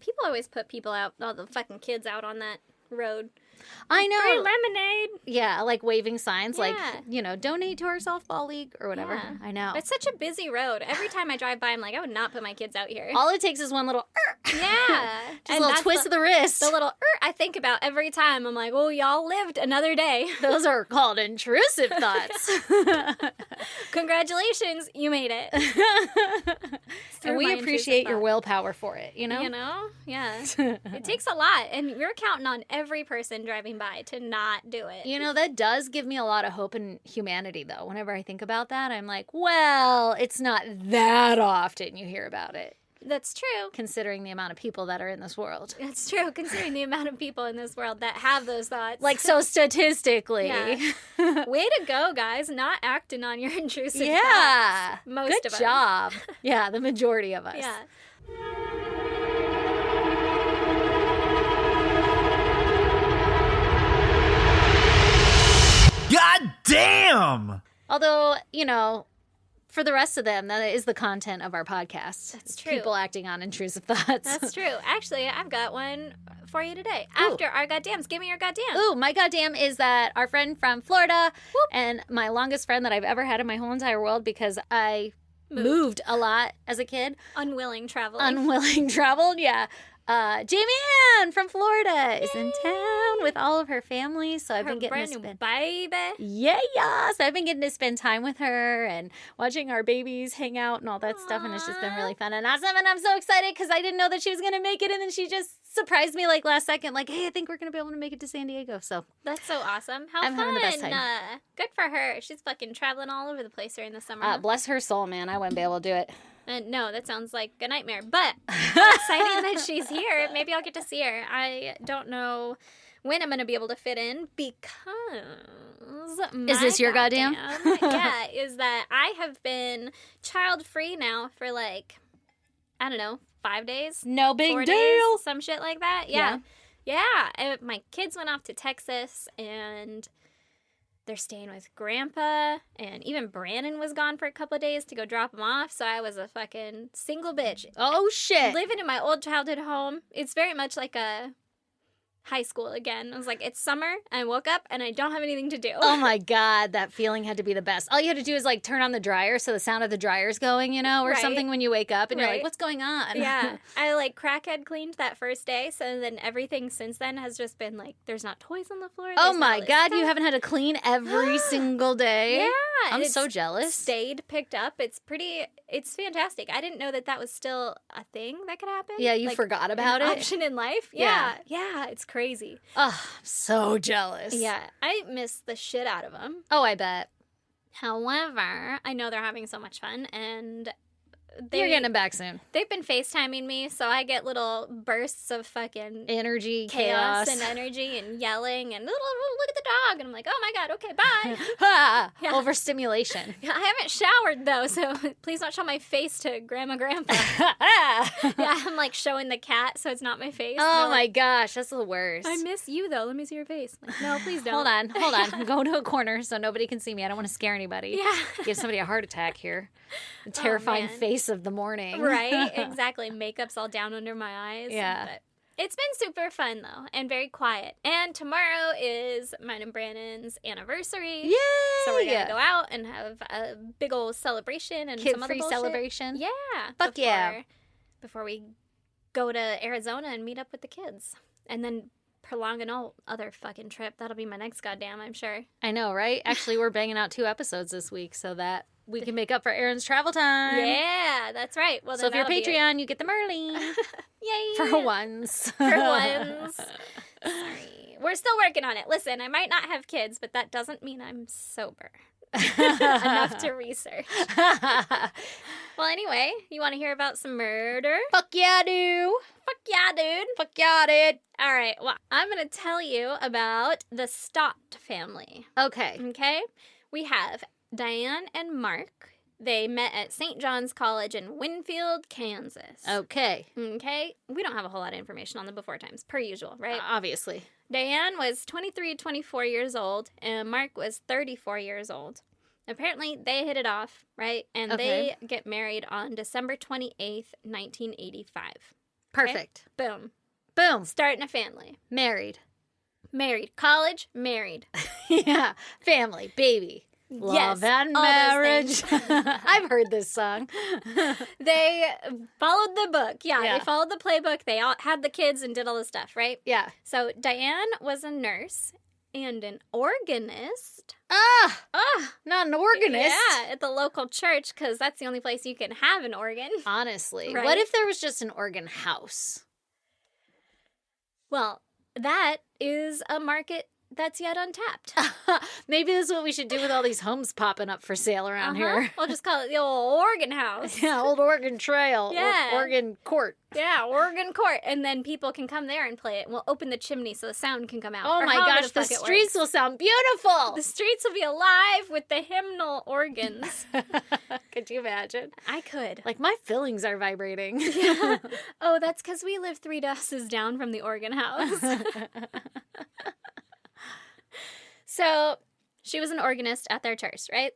People always put people out, all the fucking kids out on that road. I know. Free lemonade. Yeah, like waving signs, Yeah. like, you know, donate to our softball league or whatever. Yeah. I know. It's such a busy road. Every time I drive by, I'm like, I would not put my kids out here. All it takes is one little Yeah. just a little twist of the wrist. The little I think about every time. I'm like, oh, y'all lived another day. Those are called intrusive thoughts. Congratulations, you made it. And we appreciate your willpower for it, you know? You know? Yeah. It takes a lot, and we're counting on every person driving by to not do it. You know, that does give me a lot of hope in humanity, though. Whenever I think about that, I'm like, well, it's not that often you hear about it. That's true. Considering the amount of people that are in this world. That's true, considering the amount of people in this world that have those thoughts. Like, so statistically. Yeah. Way to go, guys. Not acting on your intrusive Yeah. thoughts. Most Good of us. job. Yeah, the majority of us. Yeah. God damn! Although, you know, for the rest of them, that is the content of our podcast. That's true. People acting on intrusive thoughts. That's true. Actually, I've got one for you today. Ooh. After our goddams. Give me your goddamn. Ooh, my goddamn is that our friend from Florida and my longest friend that I've ever had in my whole entire world, because I moved a lot as a kid. Unwilling traveling. Unwilling traveled, yeah. Jamie Ann from Florida is in town with all of her family, so I've been getting to spend baby. Yeah. So I've been getting to spend time with her and watching our babies hang out and all that stuff, and it's just been really fun and awesome. And I'm so excited because I didn't know that she was gonna make it, and then she just surprised me like last second, like, hey, I think we're gonna be able to make it to San Diego. So That's so awesome. How I'm fun. having the best time. Good for her. She's fucking traveling all over the place during the summer. bless her soul, man. I wouldn't be able to do it. No, that sounds like a nightmare. But I'm excited that she's here. Maybe I'll get to see her. I don't know when I'm going to be able to fit in because Is this your goddamn? Yeah, is that I have been child-free now for like, I don't know, 5 days? No big 4 deal. days, some shit like that. Yeah. And my kids went off to Texas, and they're staying with Grandpa, and even Brandon was gone for a couple of days to go drop him off, so I was a fucking single bitch. Oh, shit. Living in my old childhood home, it's very much like a high school again. I was like, it's summer, and I woke up, and I don't have anything to do. Oh my God, that feeling had to be the best. All you had to do is like turn on the dryer so the sound of the dryer's going, you know, or Right. something when you wake up and you're Right. like, what's going on? Yeah. I like crackhead cleaned that first day, so then everything since then has just been like, there's not toys on the floor. Oh there's not my all this God, stuff. you haven't had to clean every single day? Yeah. I'm it's so jealous. Stayed, picked up. It's fantastic. I didn't know that was still a thing that could happen. Yeah, you forgot about an it? option in life. Yeah. Yeah, it's crazy. Oh, I'm so jealous. Yeah, I miss the shit out of them. Oh, I bet. However, I know they're having so much fun, and You're getting it back soon. they've been FaceTiming me, so I get little bursts of fucking Energy, chaos chaos. and energy and yelling and look at the dog, and I'm like, oh my God, okay, bye. Ah, Yeah. Overstimulation. Yeah, I haven't showered though, so please don't show my face to Grandpa. Ah. Yeah, I'm like showing the cat, so it's not my face. Oh They're my like, gosh, that's the worst. I miss you though. Let me see your face. Like, no, please don't. Hold on. I'm going to a corner so nobody can see me. I don't want to scare anybody. Yeah. Give somebody a heart attack here. The terrifying man. face of the morning. Right, exactly. Makeup's all down under my eyes. Yeah. But it's been super fun though, and very quiet. And tomorrow is mine and Brandon's anniversary. Yay! So we're gonna go out and have a big old celebration and some other Kid-free bullshit. celebration. Yeah. Fuck yeah. Before we go to Arizona and meet up with the kids. And then prolong an other fucking trip. That'll be my next goddamn, I'm sure. I know, right? Actually, we're banging out 2 episodes this week so that we can make up for Erin's travel time. Yeah, that's right. Well, So then if you're that'll be it. Patreon, you get them early. Yay! For once. For once. Sorry. We're still working on it. Listen, I might not have kids, but that doesn't mean I'm sober enough to research. Well, anyway, you want to hear about some murder? Fuck yeah, dude. Fuck yeah, dude. Fuck yeah, dude. All right, well, I'm going to tell you about the Staudte family. Okay. Okay? We have Diane and Mark. They met at St. John's College in Winfield, Kansas. Okay. Okay? We don't have a whole lot of information on the before times, per usual, right? Obviously. Diane was 23, 24 years old, and Mark was 34 years old. Apparently, they hit it off, right? And Okay. they get married on December 28th, 1985. Perfect. Boom. Boom. Starting a family. Married. Married. College, married. Yeah. Family. Baby. Love and all those marriage. things. I've heard this song. They followed the book. Yeah. They followed the playbook. They all had the kids and did all the stuff, right? Yeah. So Diane was a nurse and an organist. Not an organist. Yeah, at the local church, because that's the only place you can have an organ. Honestly. Right? What if there was just an organ house? Well, that is a market that's yet untapped. Maybe this is what we should do with all these homes popping up for sale around here. We'll just call it the old organ house. Yeah, old Oregon Trail. Yeah. Oregon Court. Yeah, organ court. And then people can come there and play it. And we'll open the chimney so the sound can come out. Oh or my however gosh, the fuck it streets works. will sound beautiful. The streets will be alive with the hymnal organs. Could you imagine? I could. Like, my fillings are vibrating. Yeah. Oh, that's because we live 3 houses down from the organ house. So she was an organist at their church, right?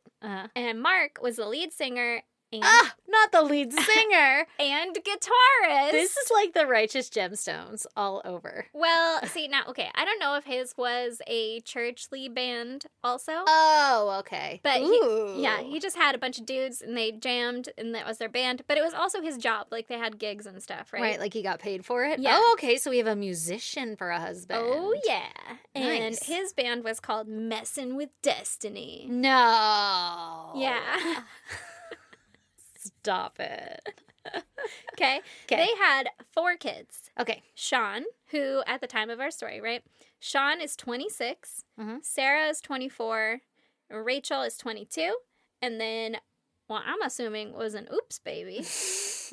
And Mark was the lead singer and, Not the lead singer. and guitarist. This is like the Righteous Gemstones all over. Well, see, now, okay, I don't know if his was a church lead band also. Oh, okay. But Ooh. he just had a bunch of dudes and they jammed and that was their band. But it was also his job. Like they had gigs and stuff, right? Right, like he got paid for it? Yeah. Oh, okay, so we have a musician for a husband. Oh, yeah. And Nice. his band was called Messin with Destiny. No. Yeah. Stop it. Okay. They had 4 kids. Okay. Sean, who at the time of our story, right? Sean is 26. Mhm. Sarah is 24. Rachel is 22. And then, well, I'm assuming was an oops baby.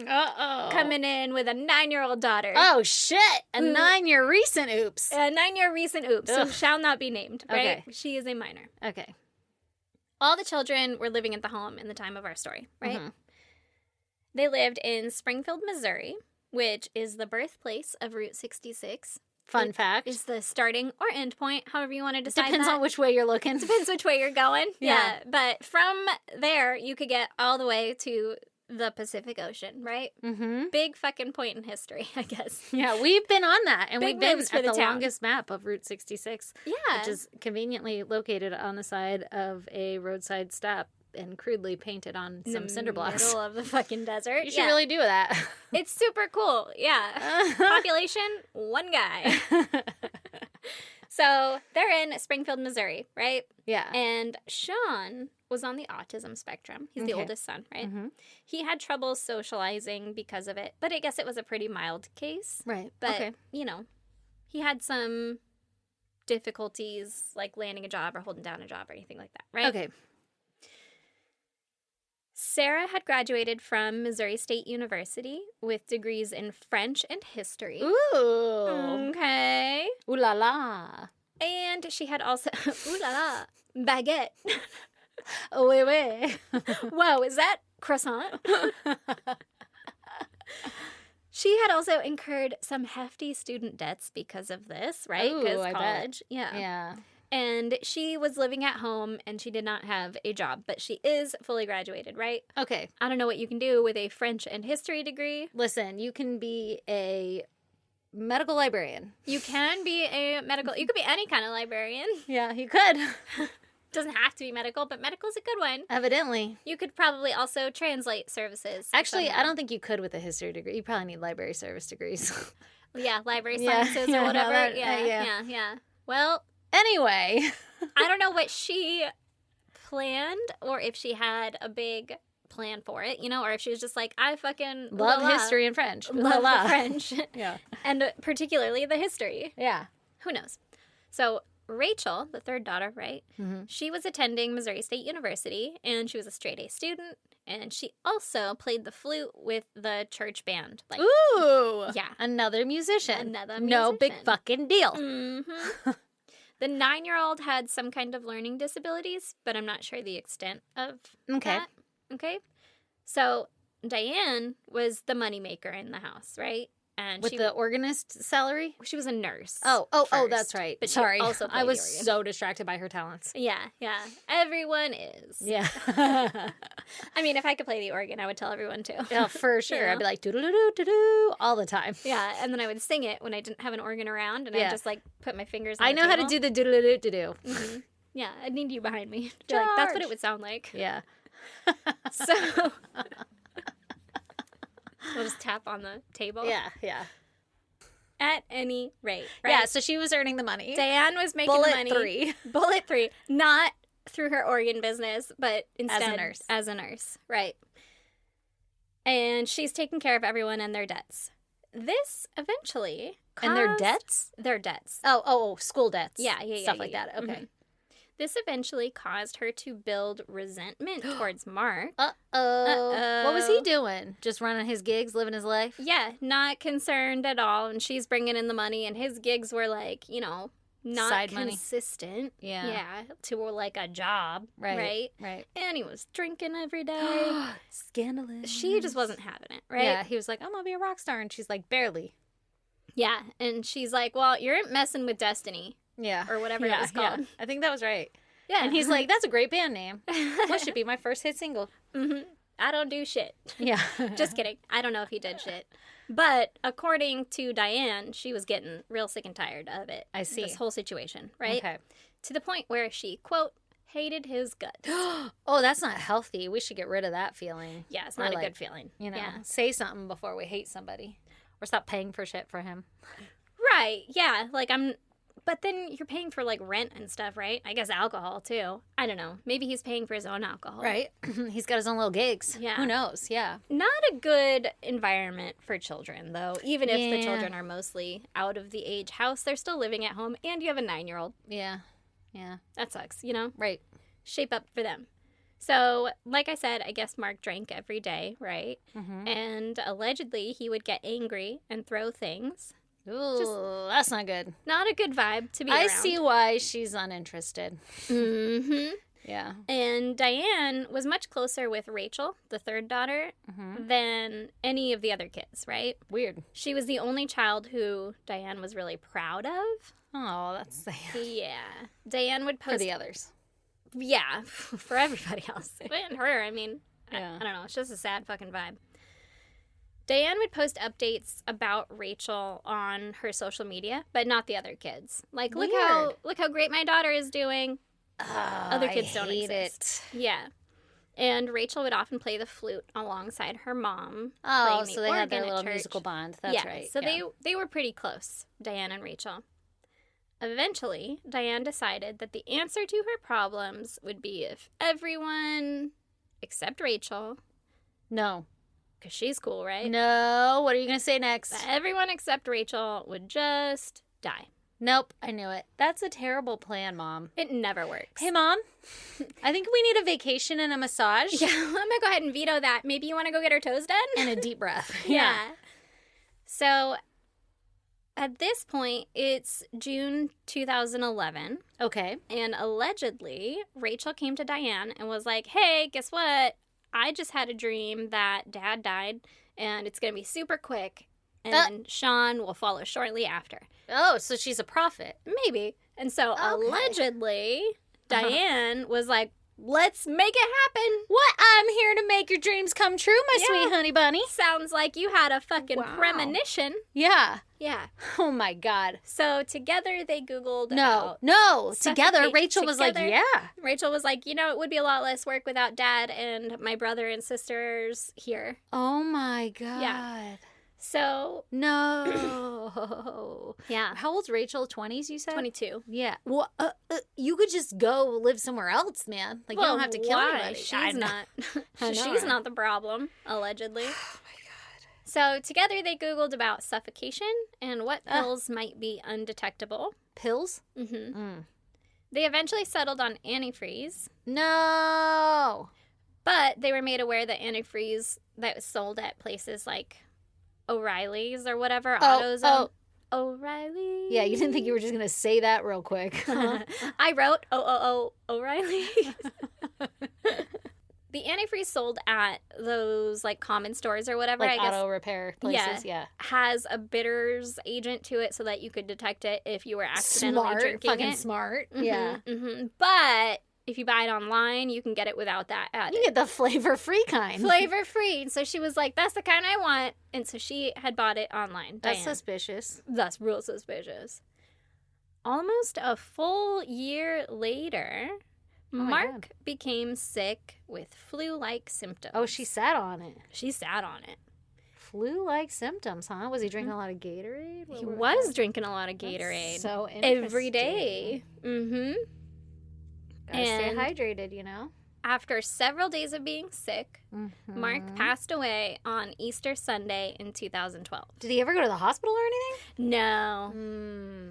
Uh-oh. Coming in with a 9-year-old daughter. Oh, shit. A Who- 9-year recent oops. A 9-year recent oops, so Ugh. shall not be named, right? Okay. She is a minor. Okay. All the children were living at the home in the time of our story, right? Mhm. They lived in Springfield, Missouri, which is the birthplace of Route 66. Fun fact. Is the starting or end point, however you want to decide Depends that. on which way you're looking. Depends which way you're going. Yeah. But from there, you could get all the way to the Pacific Ocean, right? Mm-hmm. Big fucking point in history, I guess. Yeah, we've been on that, and Big we've been moves for at the the town. longest map of Route 66, Yeah. which is conveniently located on the side of a roadside stop and crudely painted on in some the cinder blocks. middle of the fucking desert. You should really do that. It's super cool. Yeah. Population, 1 guy. So they're in Springfield, Missouri, right? Yeah. And Sean was on the autism spectrum. He's the Okay. oldest son, right? Mhm. He had trouble socializing because of it, but I guess it was a pretty mild case. Right. But, okay. you know, he had some difficulties like landing a job or holding down a job or anything like that, right? Okay. Sarah had graduated from Missouri State University with degrees in French and history. Ooh. Okay. Ooh la la. And she had also, ooh la la, baguette. Oh, wait, wait. Whoa, is that croissant? She had also incurred some hefty student debts because of this, right? Ooh, Because I bet. college. Yeah. Yeah. And she was living at home and she did not have a job, but she is fully graduated, right? Okay. I don't know what you can do with a French and history degree. Listen, you can be a medical librarian. You can be a medical, you could be any kind of librarian. Yeah, you could. Doesn't have to be medical, but medical's a good one. Evidently. You could probably also translate services. Actually, somehow. I don't think you could with a history degree. You probably need library service degrees. Yeah, library Yeah, sciences yeah, or no, whatever. that- Yeah. Well, Anyway. I don't know what she planned or if she had a big plan for it, you know, or if she was just like, I fucking Love history and French. Love La la. the French. Yeah. And particularly the history. Yeah. Who knows? So Rachel, the third daughter, right? Mhm. She was attending Missouri State University and she was a straight A student. And she also played the flute with the church band. Like, Ooh. Yeah. Another musician. Another No big musician. fucking deal. Mm-hmm. The 9-year-old had some kind of learning disabilities, but I'm not sure the extent of Okay. that. Okay. So Diane was the moneymaker in the house, right? And With the organist salary? she was a nurse. Oh, first, that's right. But she Sorry. also I played was the organ. so distracted by her talents. Yeah. Everyone is. Yeah. I mean, if I could play the organ, I would tell everyone to. Yeah, for sure. You know? I'd be like, doo-doo-doo-doo-doo, all the time. Yeah, and then I would sing it when I didn't have an organ around, and I'd just, like, put my fingers on I the know how to table. do the doo-doo-doo-doo-doo. Mm-hmm. Yeah, I'd need you behind me. Like, that's what it would sound like. Yeah. So we'll just tap on the table. Yeah. At any rate, right? Yeah, so she was earning the money. Diane was making Bullet money. 3. Bullet 3. Not through her organ business, but instead As a nurse. Right. And she's taking care of everyone and their debts. This eventually And their caused- debts? Their debts. Oh, school debts. Yeah. Stuff like yeah. that. Okay. Mhm. This eventually caused her to build resentment towards Mark. Uh-oh. What was he doing? Just running his gigs, living his life? Yeah, not concerned at all. And she's bringing in the money, and his gigs were like, you know, not Side money. consistent. Yeah. Yeah, to like a job. Right. And he was drinking every day. Scandalous. She just wasn't having it, right? Yeah, he was like, I'm going to be a rock star. And she's like, barely. Yeah, and she's like, well, you're messing with destiny. Yeah. Or whatever it was called. Yeah. I think that was right. Yeah. And he's like, that's a great band name. That should be my first hit single. Mm-hmm. I don't do shit. Yeah. Just kidding. I don't know if he did shit. But according to Diane, she was getting real sick and tired of it. I see. This whole situation, right? Okay. To the point where she, quote, hated his guts. Oh, that's not healthy. We should get rid of that feeling. Yeah, it's not Or a like, good feeling. You know, Yeah. say something before we hate somebody. Or stop paying for shit for him. Right. Yeah. Like, but then you're paying for, like, rent and stuff, right? I guess alcohol, too. I don't know. Maybe he's paying for his own alcohol. Right. He's got his own little gigs. Yeah. Who knows? Yeah. Not a good environment for children, though. Even if the Yeah. children are mostly out of the age house, they're still living at home, and you have a 9-year-old. Yeah. That sucks, you know? Right. Shape up for them. So, like I said, I guess Mark drank every day, right? Mm-hmm. And allegedly, he would get angry and throw things. Ooh, that's not good. Not a good vibe to be I around. see why she's uninterested. Mm-hmm. Yeah. And Diane was much closer with Rachel, the third daughter, than any of the other kids, right? Weird. She was the only child who Diane was really proud of. Oh, that's sad. Yeah. Diane would post... For the others. Yeah, for everybody else. And her, I mean, Yeah. I don't know. It's just a sad fucking vibe. Diane would post updates about Rachel on her social media, but not the other kids. Like, look how great my daughter is doing. Other kids don't exist. Yeah. And Rachel would often play the flute alongside her mom. Oh, playing so the they had organ their at little church. musical bond. That's right. So yeah. they were pretty close, Diane and Rachel. Eventually, Diane decided that the answer to her problems would be if everyone, except Rachel, No. because she's cool, right? No. What are you going to say next? That everyone except Rachel would just die. Nope. I knew it. That's a terrible plan, Mom. It never works. Hey, Mom. I think we need a vacation and a massage. Yeah, I'm going to go ahead and veto that. Maybe you want to go get her toes done? And a deep breath. Yeah. So, at this point, it's June 2011. Okay. And allegedly, Rachel came to Diane and was like, hey, guess what? I just had a dream that Dad died, and it's going to be super quick, and then Sean will follow shortly after. Oh, so she's a prophet. Maybe. And so, Okay. allegedly, Diane was like, let's make it happen. What? I'm here to make your dreams come true, my Yeah. sweet honey bunny. Sounds like you had a fucking Wow. premonition. Yeah. Yeah. Oh, my God. So, together they Googled No. about... No. Together, Suffocate Rachel was like, together. yeah. Rachel was like, you know, it would be a lot less work without Dad and my brother and sisters here. Oh, my God. Yeah. So, No. yeah. How old's Rachel? 20s, you said? 22. Yeah. Well, you could just go live somewhere else, man. Like, you don't have to kill why? anybody. She's not. I know, She's right? not the problem, allegedly. Oh, my God. So, together they Googled about suffocation and what pills might be undetectable. Pills? Mm-hmm. They eventually settled on antifreeze, No. but they were made aware that antifreeze that was sold at places like O'Reilly's or whatever, AutoZone. O'Reilly. Yeah, you didn't think you were just going to say that real quick. I wrote O'Reilly. The antifreeze sold at those, like, common stores or whatever, Like I guess. auto repair places, yeah. Has a bitters agent to it so that you could detect it if you were accidentally drinking fucking it. smart. Yeah. Mm-hmm. But if you buy it online, you can get it without that added. You get the flavor-free kind. Flavor-free. So she was like, that's the kind I want. And so she had bought it online. That's Diane. suspicious. That's real suspicious. Almost a full year later, Mark became sick with flu-like symptoms. Oh, she sat on it. She sat on it. Flu-like symptoms, huh? Was he drinking a lot of Gatorade? He was drinking a lot of Gatorade. That's so interesting. Every day. Mm-hmm. Gotta stay hydrated, you know? After several days of being sick, Mark passed away on Easter Sunday in 2012. Did he ever go to the hospital or anything? No.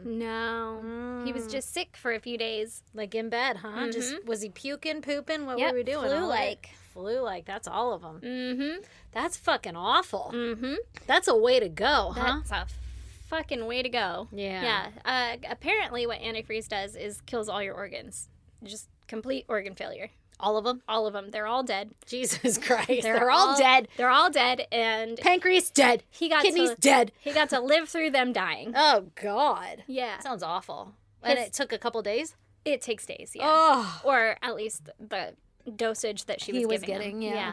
No. He was just sick for a few days. Like in bed, huh? Just was he puking, pooping? What were we doing? Flu-like. Flu-like. That's all of them. Mm-hmm. That's fucking awful. Mm-hmm. That's a way to go, huh? That's a fucking way to go. Yeah. Yeah. Apparently what antifreeze does is kills all your organs. Just complete organ failure. All of them? All of them. They're all dead. Jesus Christ. They're all dead. They're all dead, and Pancreas dead. Kidneys dead. He got to live through them dying. Oh, God. Yeah. Sounds awful. And it took a couple days? It takes days, yeah. Oh. Or at least the dosage that he was getting, him. yeah.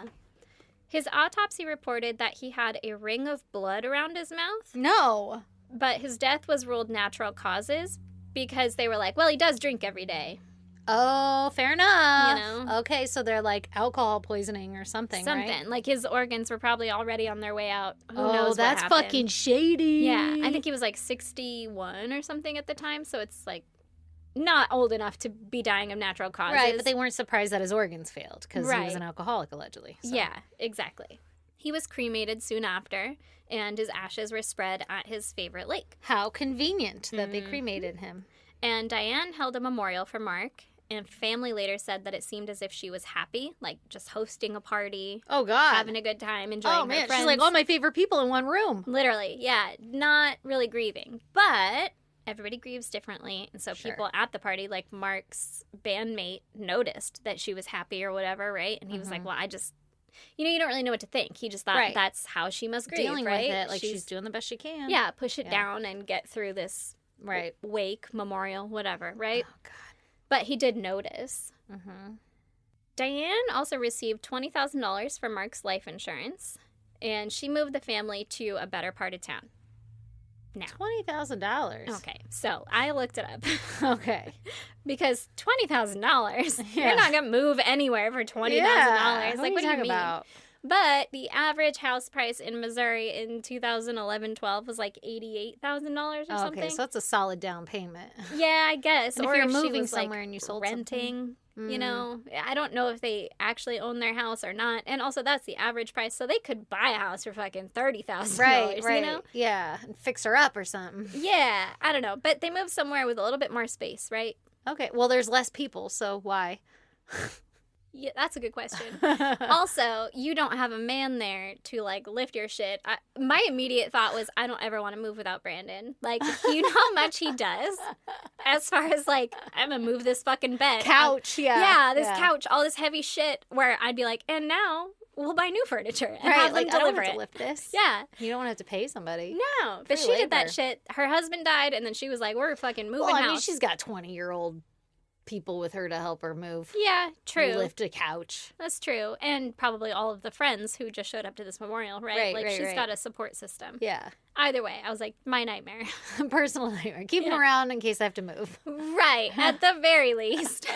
His autopsy reported that he had a ring of blood around his mouth, No. but his death was ruled natural causes because they were like, well, he does drink every day. Oh, fair enough. You know? Okay, so they're like alcohol poisoning or something, right? Like his organs were probably already on their way out. Who knows Oh, what that's happened. fucking shady. Yeah, I think he was like 61 or something at the time, so it's like not old enough to be dying of natural causes. Right, but they weren't surprised that his organs failed because he was Right. an alcoholic, allegedly. So. Yeah, exactly. He was cremated soon after, and his ashes were spread at his favorite lake. How convenient that they cremated him. And Diane held a memorial for Mark, and family later said that it seemed as if she was happy, like just hosting a party, Oh, God. having a good time, enjoying Oh, man. her friends. She's like all my favorite people in one room. Literally, yeah, not really grieving. But everybody grieves differently, and so Sure. people at the party, like Mark's bandmate, noticed that she was happy or whatever, right? And he was like, well, I just... You know, you don't really know what to think. He just thought that's how she must grieve, Dealing right? with it like she's doing the best she can. Yeah, push it down and get through this wake, memorial, whatever, right? Oh, God. But he did notice. Diane also received $20,000 for Mark's life insurance, and she moved the family to a better part of town. Now, $20,000. okay, so I looked it up Okay. because $20,000, Yeah. you're not gonna move anywhere for $20,000. Yeah. Like, what do you talking mean? about? But the average house price in Missouri in 2011-12 was like $88,000 or something. Okay, so that's a solid down payment. Yeah, I guess. And or if you're if she moving was, somewhere like, and you sold renting, you know, I don't know if they actually own their house or not. And also, that's the average price, so they could buy a house for fucking $30,000. Right. You know? Yeah, and fix her up or something. Yeah, I don't know, but they moved somewhere with a little bit more space, right? Okay, well, there's less people, so why? Yeah, that's a good question. Also, you don't have a man there to, like, lift your shit. My immediate thought was, I don't ever want to move without Brandon. Like, you know how much he does as far as, like, I'm going to move this fucking bed. Couch, Yeah, this couch, all this heavy shit, where I'd be like, and now we'll buy new furniture and have them like, I don't deliver have it. to lift this. Yeah. You don't want to have to pay somebody. No, but she did that shit. Her husband died, and then she was like, we're fucking moving Well, I house. mean, she's got 20-year-old people with her to help her move. Yeah, true. Lift a couch. That's true. And probably all of the friends who just showed up to this memorial, right? She's got a support system. Yeah. Either way, I was like, my nightmare. Personal nightmare. Keep them around in case I have to move. Right, at the very least.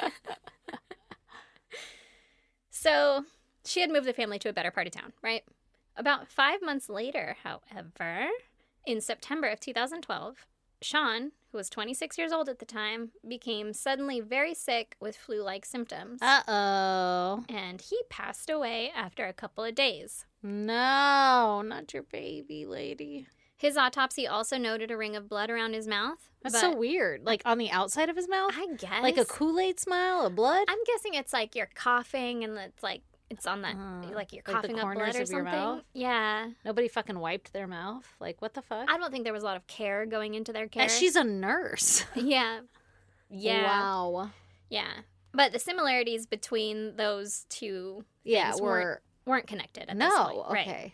So she had moved the family to a better part of town, right? About 5 months later, however, in September of 2012, Sean, who was 26 years old at the time, became suddenly very sick with flu-like symptoms. Uh-oh. And he passed away after a couple of days. No, not your baby, lady. His autopsy also noted a ring of blood around his mouth. That's but so weird. Like on the outside of his mouth? I guess. Like a Kool-Aid smile of blood? I'm guessing it's like you're coughing and it's like it's on that, like you're like the coughing up corners blood or of your something. mouth? Yeah. Nobody fucking wiped their mouth? Like, what the fuck? I don't think there was a lot of care going into their care. And she's a nurse. Yeah. Yeah. Wow. Yeah. But the similarities between those two things weren't connected at this point. No, okay. Right.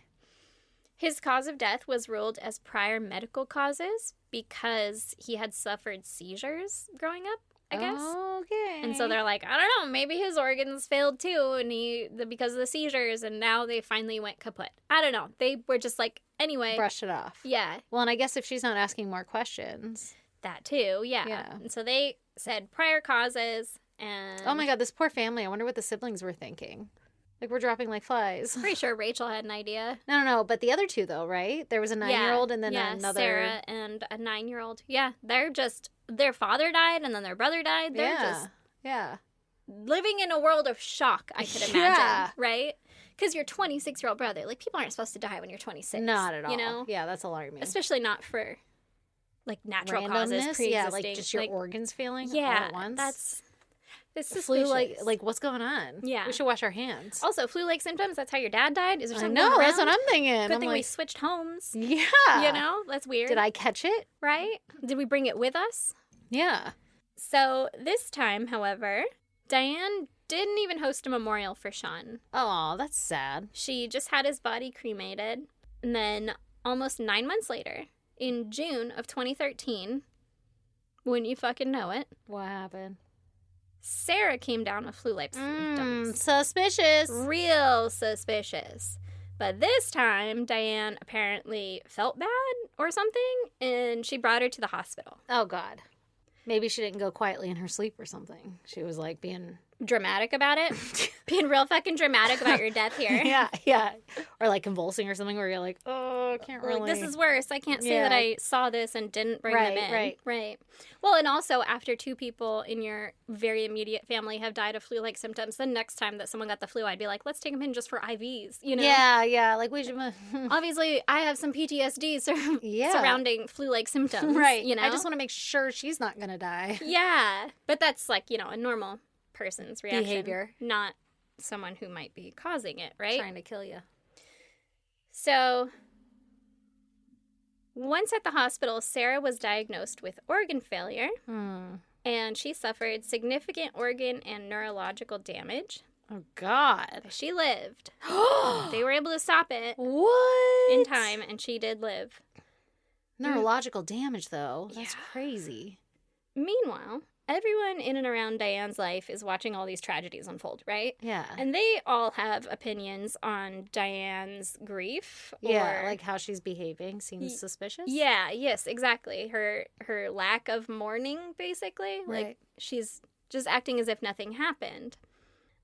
His cause of death was ruled as prior medical causes because he had suffered seizures growing up, I guess. Okay. And so they're like, I don't know, maybe his organs failed too, and because of the seizures, and now they finally went kaput. I don't know. They were just like, anyway. Brush it off. Yeah. Well, and I guess if she's not asking more questions. That too, yeah. And so they said prior causes, and... Oh my God, this poor family. I wonder what the siblings were thinking. Like, we're dropping like flies. Pretty sure Rachel had an idea. No, but the other two, though, right? There was a 9-year-old and then another... Sarah and a 9-year-old. Yeah, they're just... Their father died and then their brother died. They're just living in a world of shock, I could imagine, right? Because your 26-year-old brother, like, people aren't supposed to die when you're 26. Not at all. You know? Yeah, that's alarming. Especially not for, like, natural causes, pre-existing. Yeah, like, just your organs failing all at once. It's flu, like what's going on? Yeah. We should wash our hands. Also, flu-like symptoms, that's how your dad died? Is there something I know, going that's around? what I'm thinking. Good thing we switched homes. Yeah. You know? That's weird. Did I catch it? Right? Did we bring it with us? Yeah. So, this time, however, Diane didn't even host a memorial for Sean. Oh, that's sad. She just had his body cremated. And then, almost 9 months later, in June of 2013, wouldn't you fucking know it, what happened? Sarah came down with flu-like symptoms. Suspicious. Real suspicious. But this time, Diane apparently felt bad or something, and she brought her to the hospital. Oh, God. Maybe she didn't go quietly in her sleep or something. She was, like, being... dramatic about it. Being real fucking dramatic about your death here. Yeah. Or, like, convulsing or something where you're like, oh, I can't really... Like, this is worse. I can't say that I saw this and didn't bring them in. Right. Well, and also, after 2 people in your very immediate family have died of flu-like symptoms, the next time that someone got the flu, I'd be like, let's take them in just for IVs, you know? Yeah. Like, we should... Obviously, I have some PTSD surrounding flu-like symptoms. Right. You know? I just want to make sure she's not going to die. Yeah. But that's, like, you know, a normal person's reaction. Behavior. Not someone who might be causing it, right? Trying to kill you. So, once at the hospital, Sarah was diagnosed with organ failure, and she suffered significant organ and neurological damage. Oh, God. But she lived. They were able to stop it What? in time, and she did live. Neurological damage, though. That's crazy. Meanwhile, everyone in and around Diane's life is watching all these tragedies unfold, right? Yeah. And they all have opinions on Diane's grief. Yeah, like how she's behaving seems suspicious. Yeah, yes, exactly. Her lack of mourning, basically. Right. Like, she's just acting as if nothing happened.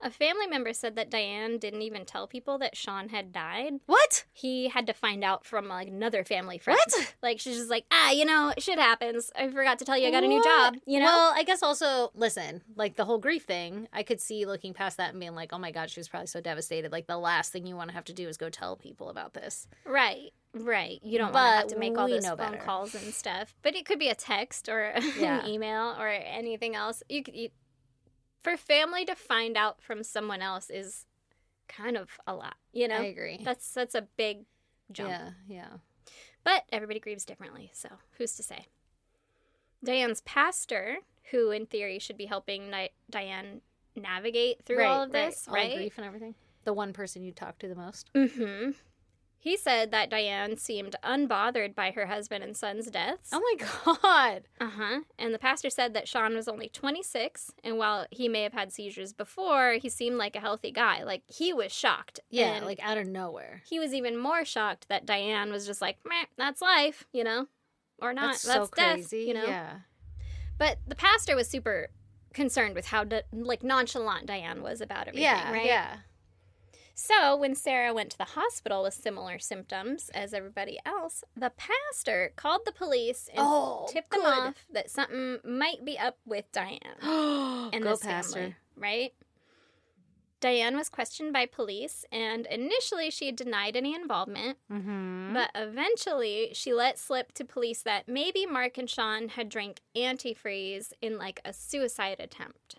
A family member said that Diane didn't even tell people that Sean had died. What? He had to find out from, like, another family friend. What? Like, she's just like, you know, shit happens. I forgot to tell you I got a new job, you know? Well, I guess also, listen, like, the whole grief thing, I could see looking past that and being like, oh my God, she was probably so devastated. Like, the last thing you want to have to do is go tell people about this. Right. You don't want to have to make all those phone calls and stuff. But it could be a text or an email or anything else. For family to find out from someone else is kind of a lot, you know? I agree. That's a big jump. Yeah. But everybody grieves differently, so who's to say? Diane's pastor, who in theory should be helping Diane navigate through all of this, all the grief and everything. The one person you talk to the most. Mm-hmm. He said that Diane seemed unbothered by her husband and son's deaths. Oh my God. Uh-huh. And the pastor said that Sean was only 26, and while he may have had seizures before, he seemed like a healthy guy. Like, he was shocked. Yeah, and like out of nowhere. he was even more shocked that Diane was just like, meh, that's life, you know? Or not. That's so crazy. Death, you know? Yeah. But the pastor was super concerned with how, nonchalant Diane was about everything, right? Yeah. So, when Sarah went to the hospital with similar symptoms as everybody else, the pastor called the police and tipped them off that something might be up with Diane and Go this pastor. family, right? Diane was questioned by police, and initially she denied any involvement, but eventually she let slip to police that maybe Mark and Sean had drank antifreeze in, like, a suicide attempt.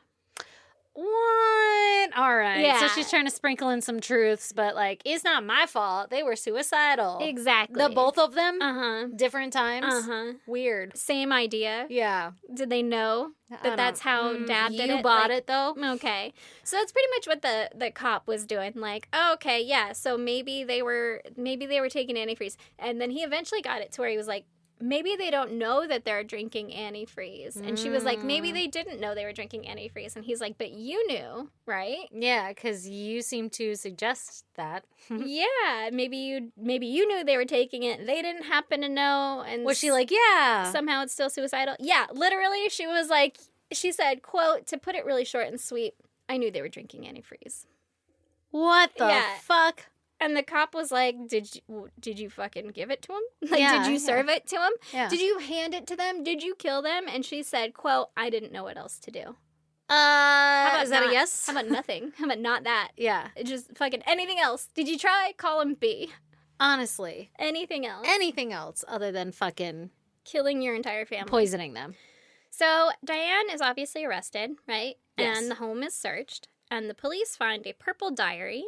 What? All right. Yeah. So she's trying to sprinkle in some truths, but like, it's not my fault. They were suicidal. Exactly. The both of them? Uh-huh. Different times? Uh-huh. Weird. Same idea. Yeah. Did they know that that's how Dad did it? You bought Like, it, though? Okay. So that's pretty much what the cop was doing. Like, oh, okay, yeah, so maybe they were taking antifreeze. And then he eventually got it to where he was like, maybe they don't know that they're drinking antifreeze. And she was like, maybe they didn't know they were drinking antifreeze. And he's like, but you knew, right? Yeah, because you seem to suggest that. Yeah, maybe you knew they were taking it. They didn't happen to know. And Was she like, yeah? somehow it's still suicidal? Yeah, literally, she was like, she said, quote, to put it really short and sweet, I knew they were drinking antifreeze. What the fuck? And the cop was like, did you fucking give it to him? Like, Yeah, did you serve it to him? Yeah. Did you hand it to them? Did you kill them? And she said, quote, I didn't know what else to do. Is that a yes? How about nothing? How about not that? Yeah. Just fucking anything else. Did you try? Column B. Honestly. Anything else? Anything else other than fucking Killing your entire family. poisoning them. So Diane is obviously arrested, right? Yes. And the home is searched. And the police find a purple diary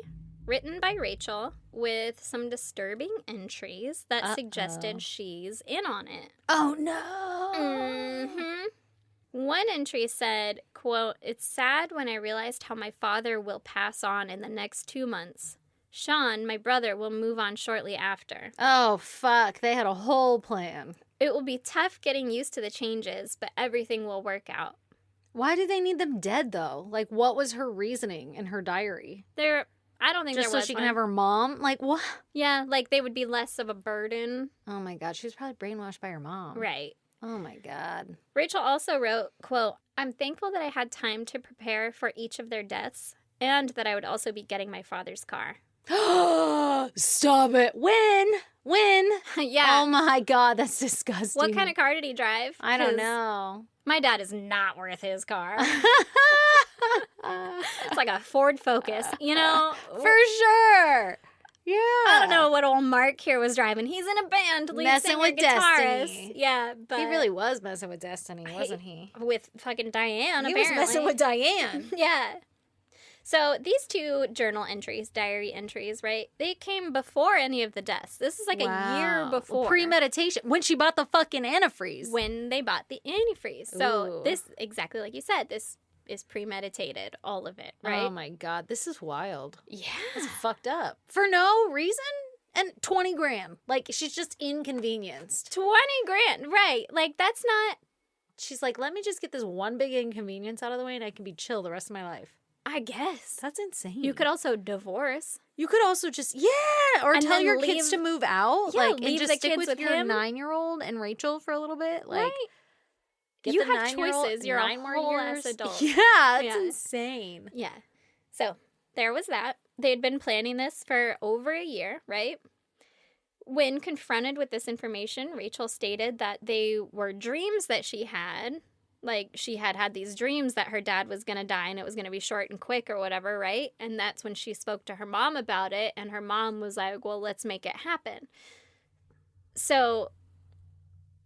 written by Rachel with some disturbing entries that suggested she's in on it. Oh, no. Mm-hmm. One entry said, quote, it's sad when I realized how my father will pass on in the next 2 months. Sean, my brother, will move on shortly after. Oh, fuck. They had a whole plan. It will be tough getting used to the changes, but everything will work out. Why did they need them dead, though? Like, what was her reasoning in her diary? I don't think Just there so was she one. can have her mom? Like, what? Yeah, like they would be less of a burden. Oh, my God. She was probably brainwashed by her mom. Right. Oh, my God. Rachel also wrote, quote, I'm thankful that I had time to prepare for each of their deaths and that I would also be getting my father's car. Stop it. When? Yeah. Oh, my God. That's disgusting. What kind of car did he drive? I don't 'Cause know. My dad is not worth his car. It's like a Ford Focus, you know? For sure. Yeah. I don't know what old Mark here was driving. He's in a band, lead Messing singer, with guitarist. Destiny. Yeah, but He really was messing with Destiny, wasn't he? with fucking Diane, He apparently. was messing with Diane. Yeah. So these two journal entries, diary entries, right? They came before any of the deaths. This is like a year before. Premeditation. When she bought the fucking antifreeze. When they bought the antifreeze. So Ooh. this, exactly like you said, this is premeditated, all of it, right? Oh my God. This is wild. Yeah. It's fucked up. For no reason? And 20 grand. Like, she's just inconvenienced. 20 grand, right. Like, that's not, She's like, let me just get this one big inconvenience out of the way and I can be chill the rest of my life. I guess. That's insane. You could also divorce. You could also just, or And tell then your leave- kids to move out. Yeah, like, and leave just the stick kids with with your him. 9-year-old and Rachel for a little bit. Like, Right. get You the have 9-year-old, choices. You're a 9 more whole-ass years. adult. Yeah, that's Yeah. insane. Yeah. So there was that. They'd been planning this for over a year, right? When confronted with this information, Rachel stated that they were dreams that she had. Like, she had these dreams that her dad was going to die and it was going to be short and quick or whatever, right? And that's when she spoke to her mom about it. And her mom was like, well, let's make it happen. So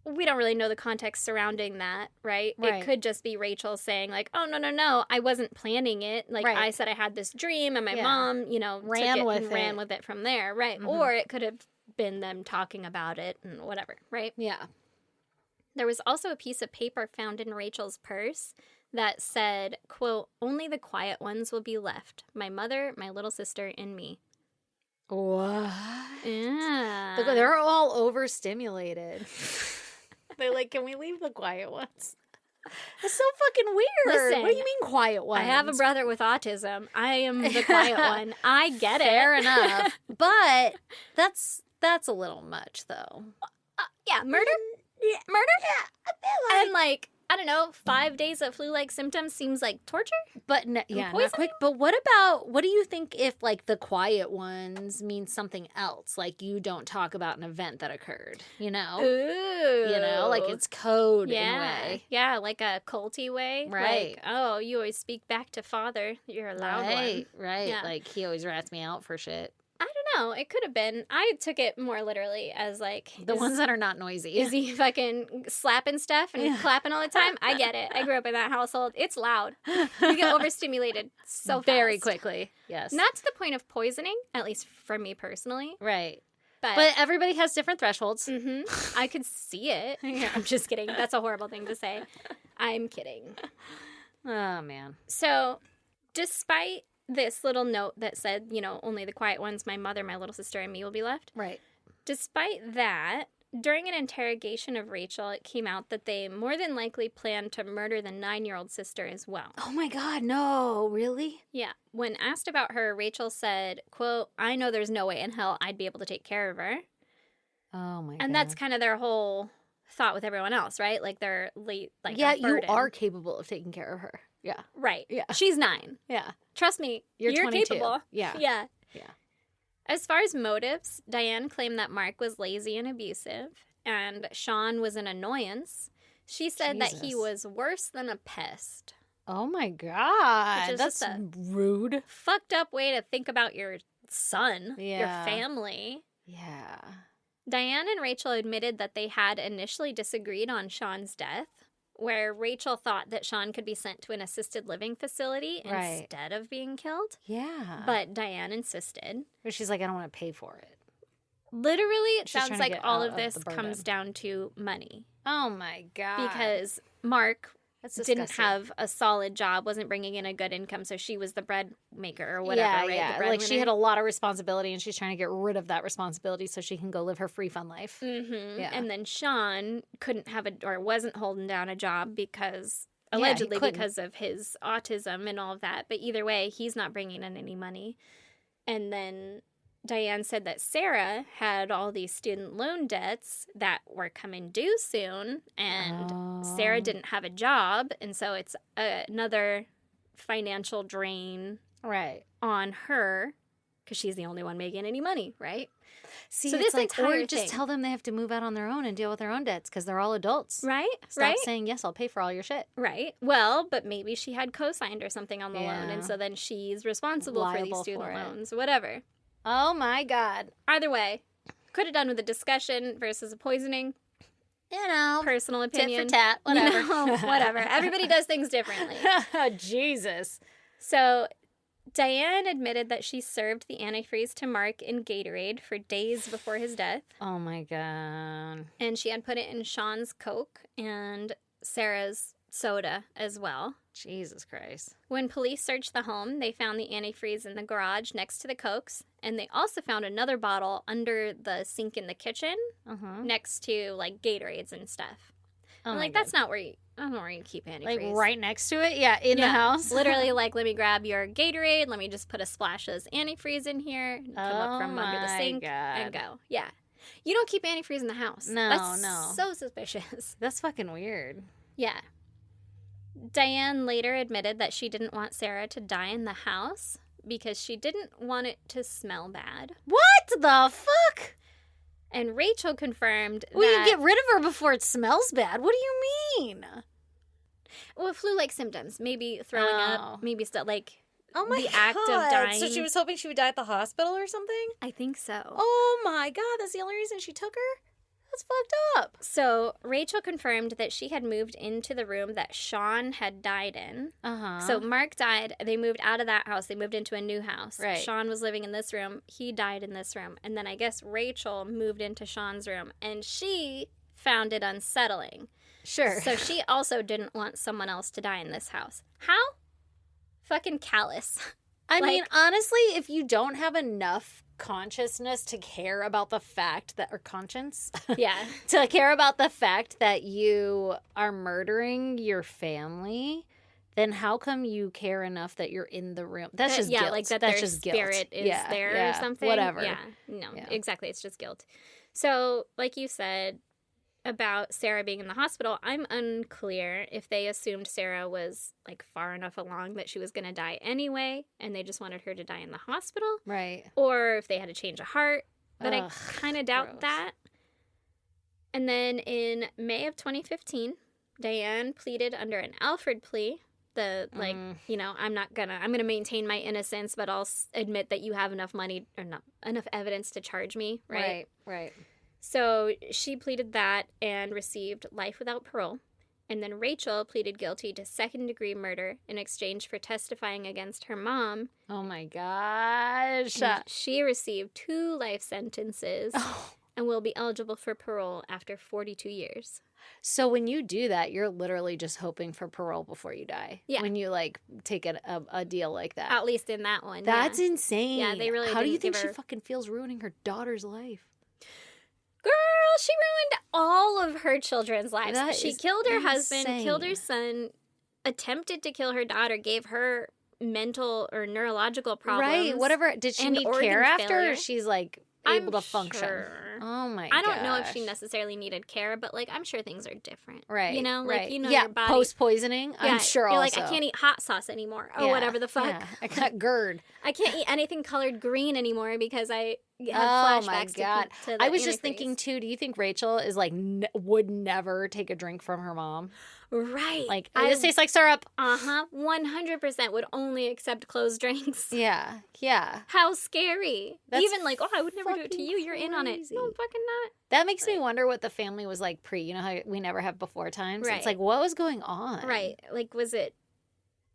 we don't really know the context surrounding that, right? Right. It could just be Rachel saying like, oh, no, I wasn't planning it. Like, Right. I said I had this dream and my Yeah. mom, Ran ran with it from there, right? Mhm. Or it could have been them talking about it and whatever, right? Yeah. There was also a piece of paper found in Rachel's purse that said, quote, only the quiet ones will be left. My mother, my little sister, and me. What? Yeah. They're all overstimulated. They're like, can we leave the quiet ones? That's so fucking weird. Listen, what do you mean quiet ones? I have a brother with autism. I am the quiet one. I get it. Fair enough. But that's a little much, though. Yeah, murder? Murder? Yeah, I feel like. And like, I don't know, 5 days of flu-like symptoms seems like torture? But not poisoning? quick. But what do you think if like the quiet ones means something else? Like you don't talk about an event that occurred, you know? Ooh. Like it's code in a Yeah. way. Yeah, like a culty way. Right. Like, oh, you always speak back to father. You're a loud one. Right. Yeah. Like he always rats me out for shit. I don't No, it could have been. I took it more literally as like The ones that are not noisy. Is he fucking slapping stuff and clapping all the time? I get it. I grew up in that household. It's loud. You get overstimulated so fast. Very quickly. Yes. Not to the point of poisoning, at least for me personally. Right. But everybody has different thresholds. I could see it. Yeah. I'm just kidding. That's a horrible thing to say. I'm kidding. Oh, man. So, despite this little note that said, you know, only the quiet ones, my mother, my little sister, and me will be left. Right. Despite that, during an interrogation of Rachel, it came out that they more than likely planned to murder the 9-year-old sister as well. Oh, my God. No. Really? Yeah. When asked about her, Rachel said, quote, I know there's no way in hell I'd be able to take care of her. Oh, my God. And that's kind of their whole thought with everyone else, right? Like they're late, like yeah, a burden. you are capable of taking care of her. Yeah. Right. Yeah. She's 9. Yeah. Trust me, you're 22. capable. Yeah. Yeah. Yeah. As far as motives, Diane claimed that Mark was lazy and abusive, and Sean was an annoyance. She said that he Jesus. was worse than a pest. Oh, my God. Which is That's just a rude. fucked up way to think about your son, your Yeah. family. Yeah. Diane and Rachel admitted that they had initially disagreed on Sean's death, where Rachel thought that Sean could be sent to an assisted living facility Right. instead of being killed. Yeah. But Diane insisted. But she's like, I don't want to pay for it. Literally, it She's sounds trying to like get all out of of this the burden. comes down to money. Oh, my God. Because Mark That's didn't disgusting. have a solid job, wasn't bringing in a good income, so she was the bread maker or whatever, right? Yeah. The Like, she breadwinner. had a lot of responsibility, and she's trying to get rid of that responsibility so she can go live her free, fun life. Mm-hmm. Yeah. And then Sean couldn't have or wasn't holding down a job because, Yeah, he allegedly couldn't. because of his autism and all of that. But either way, he's not bringing in any money. And then Diane said that Sarah had all these student loan debts that were coming due soon, and Sarah Oh. didn't have a job, and so it's another financial drain Right. on her because she's the only one making any money, right? See, So it's this like, or entire just thing- tell them they have to move out on their own and deal with their own debts because they're all adults. Right? Stop right? saying, yes, I'll pay for all your shit. Right. Well, but maybe she had co-signed or something on the loan, Yeah. and so then she's responsible for these Liable student for it. loans, whatever. Oh, my God. Either way, could have done with a discussion versus a poisoning. You know, Personal tit opinion. for tat, You whatever. know, whatever. Everybody does things differently. Jesus. So Diane admitted that she served the antifreeze to Mark in Gatorade for days before his death, Oh, my God. and she had put it in Sean's Coke and Sarah's soda as well. Jesus Christ. When police searched the home, they found the antifreeze in the garage next to the Cokes, and they also found another bottle under the sink in the kitchen Uh-huh. next to, like, Gatorades and stuff. Oh, I'm my like, God. that's not where I don't know where you keep antifreeze. Like, right next to it? Yeah, in the house? Literally, like, let me grab your Gatorade, let me just put a splash of this antifreeze in here, and come up from under the my sink, God. and go. Yeah. You don't keep antifreeze in the house. No, That's no. so suspicious. That's fucking weird. Yeah. Diane later admitted that she didn't want Sarah to die in the house because she didn't want it to smell bad. What the fuck? And Rachel confirmed Well, that... you get rid of her before it smells bad. What do you mean? Well, flu-like symptoms. Maybe throwing Oh. up. Maybe like Oh my the God. act of dying. So she was hoping she would die at the hospital or something? I think so. Oh my God, that's the only reason she took her? That's fucked up. So Rachel confirmed that she had moved into the room that Sean had died in. Uh-huh. So Mark died. They moved out of that house. They moved into a new house. Right. Sean was living in this room. He died in this room. And then I guess Rachel moved into Sean's room. And she found it unsettling. Sure. So she also didn't want someone else to die in this house. How? Fucking callous. I mean, like- honestly, if you don't have enough consciousness to care about the fact that, or conscience, Yeah. to care about the fact that you are murdering your family, then how come you care enough that you're in the room? That's just guilt. like that That's their just guilt. spirit is there or something. Whatever. Yeah, no, Yeah. exactly. It's just guilt. So, like you said about Sarah being in the hospital, I'm unclear if they assumed Sarah was like far enough along that she was going to die anyway, and they just wanted her to die in the hospital, Right. or if they had to change a heart. But Ugh, I kind of doubt gross. that. And then in May of 2015, Diane pleaded under an Alfred plea. The, like, I'm going to maintain my innocence, but I'll admit that you have enough money or not enough evidence to charge me, right? Right. So she pleaded that and received life without parole. And then Rachel pleaded guilty to second-degree murder in exchange for testifying against her mom. Oh, my gosh. And she received 2 life sentences and will be eligible for parole after 42 years. So when you do that, you're literally just hoping for parole before you die. Yeah. When you, like, take a deal like that. At least in that one. That's insane. Yeah, they really How do you didn't think give she her... fucking feels ruining her daughter's life? Girl, she ruined all of her children's lives. That She is killed her insane. husband, killed her son, attempted to kill her daughter, gave her mental or neurological problems. Right, whatever. Did she and need organ care after? failure. Or she's, like, able to function? Sure. Oh, my I don't know if gosh. she necessarily needed care, but, like, I'm sure things are different. Right. You know? Like, your body... post-poisoning, I'm sure you're also. like, I can't eat hot sauce anymore. Oh, whatever the fuck. Yeah. I got GERD. I can't eat anything colored green anymore because I had Oh, flashbacks my God. to the I was just antifreeze. thinking, too, do you think Rachel is, like, would never take a drink from her mom? Right. Like, this tastes like syrup. 100% would only accept closed drinks. Yeah. How scary. That's Even like, I would never do it to you. You're in on it. crazy. No, I'm fucking not. That makes me wonder what the family was like pre. You know how we never have before times? Right. It's like, what was going on? Right. Like, was it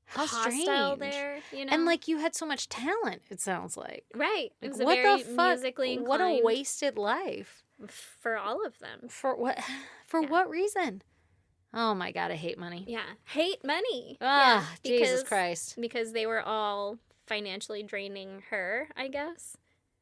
How hostile strange. there? You know? And, like, you had so much talent, it sounds like. right. It Like, was a what very the fuck? musically inclined. What a wasted life. For all of them. For what? For what reason? Oh, my God, I hate money. Yeah. Hate money. Ah, yeah, Jesus Christ. Because they were all financially draining her, I guess.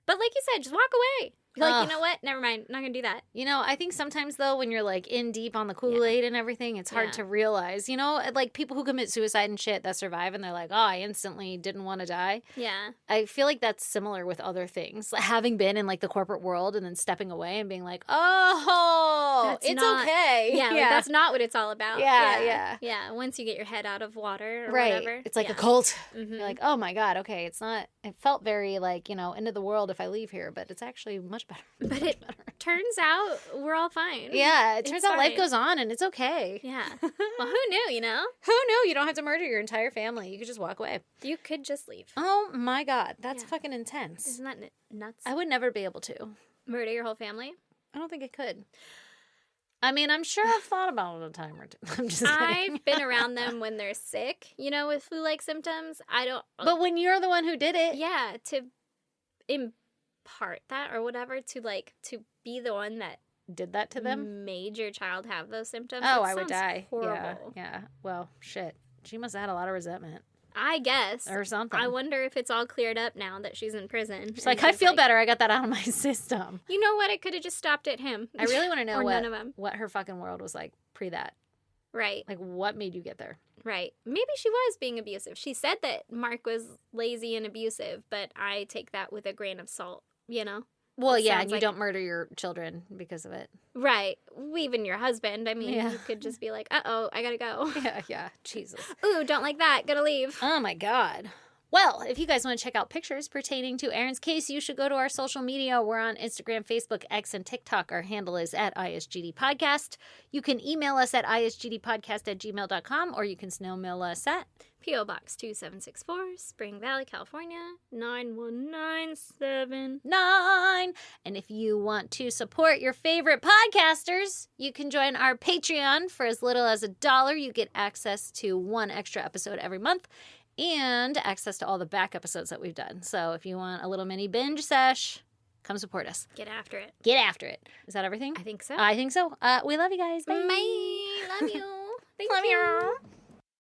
But like you said, just walk away. You're like, you know what? Never mind. Not going to do that. You know, I think sometimes, though, when you're, like, in deep on the Kool-Aid and everything, it's hard to realize. You know, like, people who commit suicide and shit that survive, and they're like, I instantly didn't want to die. Yeah. I feel like that's similar with other things. Like, having been in, like, the corporate world and then stepping away and being like, it's okay. Yeah, like, that's not what it's all about. Yeah. Yeah, once you get your head out of water or Right. whatever. It's like a cult. You're like, oh, my God, okay, it's not, it felt very, like, you know, end of the world if I leave here, but it's actually much better. But it turns out we're all fine. Yeah, it turns out life fine. goes on and it's okay. Yeah. Well, who knew, you know? Who knew? You don't have to murder your entire family. You could just walk away. You could just leave. Oh my God, that's fucking intense. Isn't that nuts? I would never be able to. Murder your whole family? I don't think I could. I mean, I'm sure I've thought about it a time or two. I'm just kidding. I've been around them when they're sick, you know, with flu-like symptoms. I don't... But when you're the one who did it. Yeah, to impart that or whatever, to be the one that did that to them? Made your child have those symptoms. Oh, That I would sounds die. Horrible. Yeah. Well, shit. She must have had a lot of resentment. I guess. Or something. I wonder if it's all cleared up now that she's in prison. She's like, I feel better. I got that out of my system. You know what? It could have just stopped at him. I really want to know or none of them. what her fucking world was like pre that. Right. Like, what made you get there? Right. Maybe she was being abusive. She said that Mark was lazy and abusive, but I take that with a grain of salt, you know? Well, It yeah, sounds and you like- don't murder your children because of it. Right. Even your husband. I mean, Yeah. you could just be like, uh-oh, I gotta go. Yeah. Jesus. Ooh, don't like that. Gotta leave. Oh, my God. Well, if you guys want to check out pictures pertaining to Erin's case, you should go to our social media. We're on Instagram, Facebook, X, and TikTok. Our handle is at ISGD Podcast. You can email us at isgdpodcast@gmail.com, or you can snail mail us at P.O. Box 2764, Spring Valley, California, 91979. And if you want to support your favorite podcasters, you can join our Patreon for as little as $1. You get access to one extra episode every month and access to all the back episodes that we've done. So if you want a little mini binge sesh, come support us. Get after it. Get after it. Is that everything? I think so. I think so. We love you guys. Bye. Bye. Love you. Thank Love you.